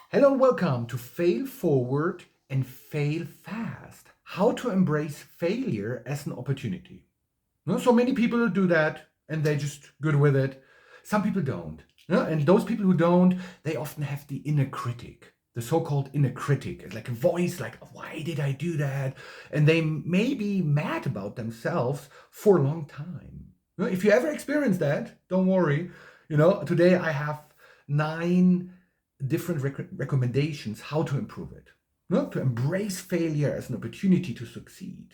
Hello and welcome to Fail Forward and Fail Fast. How to embrace failure as an opportunity. So many people do that and they're just good with it. Some people don't. And those people who don't, they often have the inner critic, the so-called inner critic. It's like a voice like, why did I do that? And they may be mad about themselves for a long time. If you ever experience that, don't worry. Today I have 9 different recommendations how to improve it. To embrace failure as an opportunity to succeed.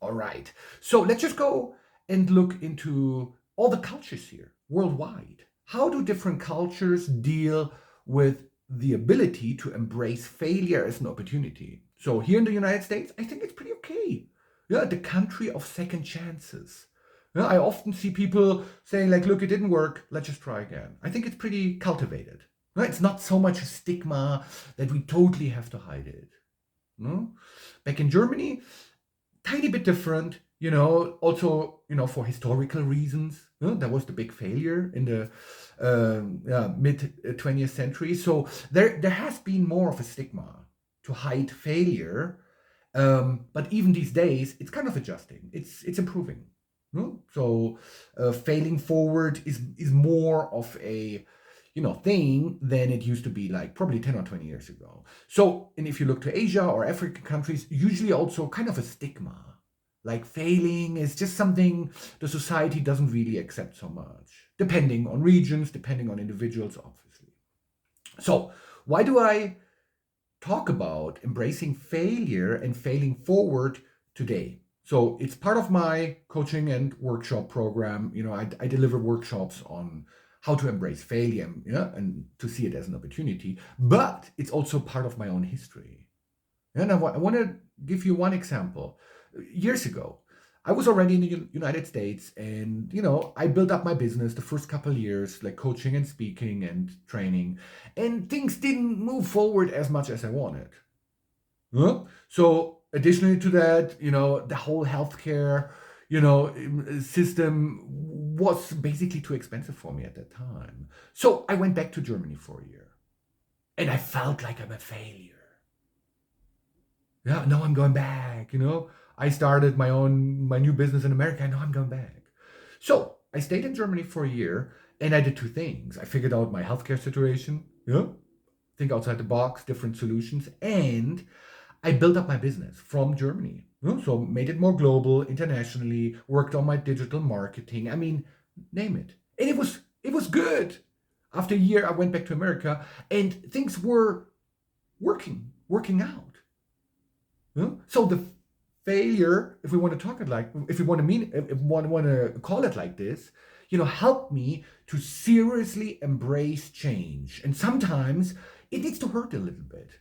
All right. So let's just go and look into all the cultures here worldwide. How do different cultures deal with the ability to embrace failure as an opportunity? So here in the United States, I think it's pretty okay. Yeah, the country of second chances. Yeah, I often see people saying like, look, it didn't work. Let's just try again. I think it's pretty cultivated. It's not so much a stigma that we totally have to hide it. No? Back in Germany, tiny bit different, also, for historical reasons. That was the big failure in the mid 20th century. So there has been more of a stigma to hide failure. But even these days, it's kind of adjusting. It's improving. So failing forward is more of a thing than it used to be like probably 10 or 20 years ago. So, and if you look to Asia or African countries, usually also kind of a stigma. Like failing is just something the society doesn't really accept so much, depending on regions, depending on individuals, obviously. So, why do I talk about embracing failure and failing forward today? So, it's part of my coaching and workshop program. I deliver workshops on how to embrace failure, and to see it as an opportunity, but it's also part of my own history. And I want to give you one example. Years ago, I was already in the United States, and I built up my business the first couple of years, like coaching and speaking and training, and things didn't move forward as much as I wanted. So additionally to that, the whole healthcare, system was basically too expensive for me at that time. So I went back to Germany for a year, and I felt like I'm a failure. Yeah, now I'm going back. I started my new business in America. And now I'm going back. So I stayed in Germany for a year, and I did two things. I figured out my healthcare situation. Think outside the box, different solutions, and I built up my business from Germany. So made it more global, internationally, worked on my digital marketing. I mean, name it. And it was good. After a year, I went back to America, and things were working out. So the failure, if we want to talk it like, if we want to mean, if we want to call it like this, helped me to seriously embrace change. And sometimes it needs to hurt a little bit,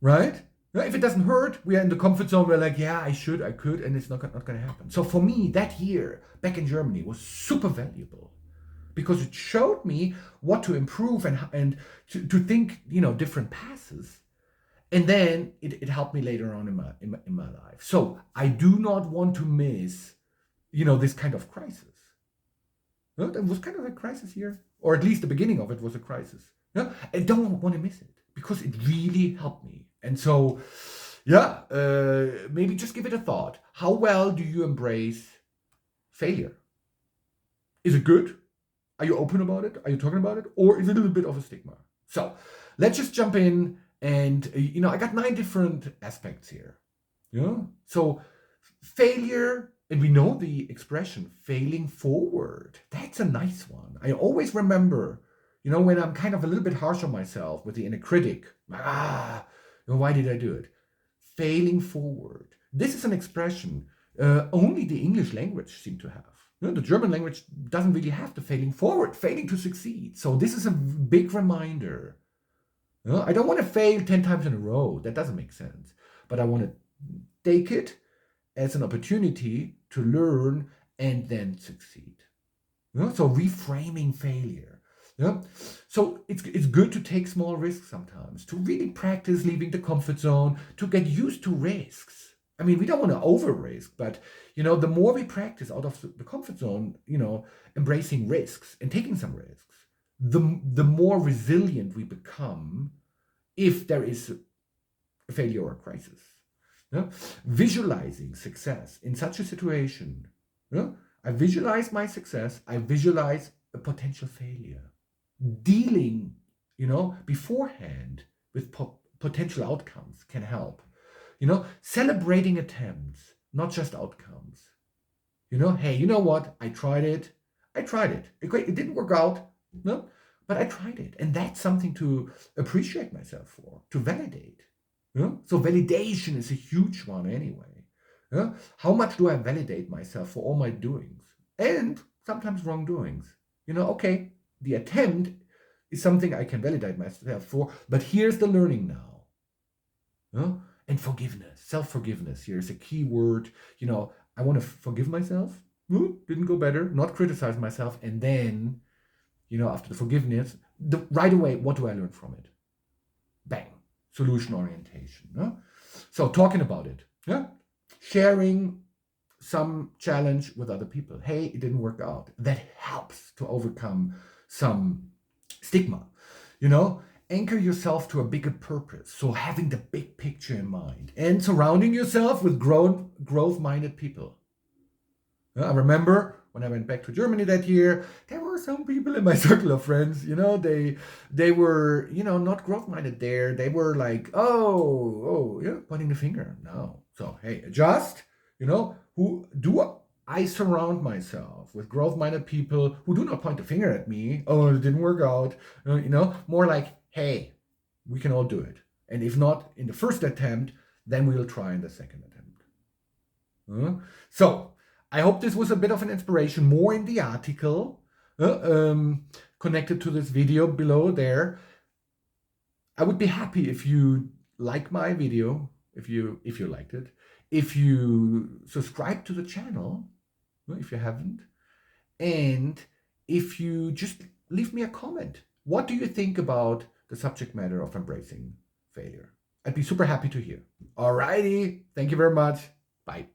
right? If it doesn't hurt, we are in the comfort zone. We're like, yeah, I could, and it's not going to happen. So for me, that year back in Germany was super valuable because it showed me what to improve and to think, different passes. And then it helped me later on in my life. So I do not want to miss, this kind of crisis. It was kind of a crisis here, or at least the beginning of it was a crisis. I don't want to miss it because it really helped me. And so, yeah, maybe just give it a thought. How well do you embrace failure? Is it good? Are you open about it? Are you talking about it? Or is it a little bit of a stigma? So let's just jump in. And, I got 9 different aspects here. So failure, and we know the expression failing forward. That's a nice one. I always remember, when I'm kind of a little bit harsh on myself with the inner critic. Why did I do it? Failing forward. This is an expression only the English language seems to have. The German language doesn't really have the failing forward, failing to succeed. So this is a big reminder. I don't want to fail 10 times in a row. That doesn't make sense. But I want to take it as an opportunity to learn and then succeed. So reframing failure. So it's good to take small risks sometimes, to really practice leaving the comfort zone, to get used to risks. I mean, we don't want to over risk, but the more we practice out of the comfort zone, embracing risks and taking some risks, the more resilient we become if there is a failure or a crisis. Yeah? Visualizing success in such a situation. Yeah? I visualize my success. I visualize a potential failure. Dealing, beforehand with potential outcomes can help. Celebrating attempts, not just outcomes. Hey, you know what? I tried it. It didn't work out. No, but I tried it. And that's something to appreciate myself for, to validate. So validation is a huge one anyway. How much do I validate myself for all my doings and sometimes wrongdoings? Okay, the attempt is something I can validate myself for, but here's the learning now. And forgiveness, self-forgiveness here is a key word. I want to forgive myself. Didn't go better, not criticize myself, and then, after the forgiveness, right away, what do I learn from it? Bang, solution orientation. So talking about it, sharing some challenge with other people. Hey, it didn't work out. That helps to overcome some stigma. Anchor yourself to a bigger purpose. So having the big picture in mind and surrounding yourself with growth-minded people. I remember when I went back to Germany that year, there were some people in my circle of friends, they were, not growth-minded there. They were like, pointing the finger. No. So, hey, adjust, who do I surround myself with growth-minded people who do not point the finger at me. Oh, it didn't work out. More like, hey, we can all do it. And if not in the first attempt, then we'll try in the second attempt. So I hope this was a bit of an inspiration, more in the article connected to this video below there. I would be happy if you like my video, if you liked it, if you subscribe to the channel, if you haven't, and if you just leave me a comment. What do you think about the subject matter of embracing failure? I'd be super happy to hear. Alrighty, thank you very much. Bye.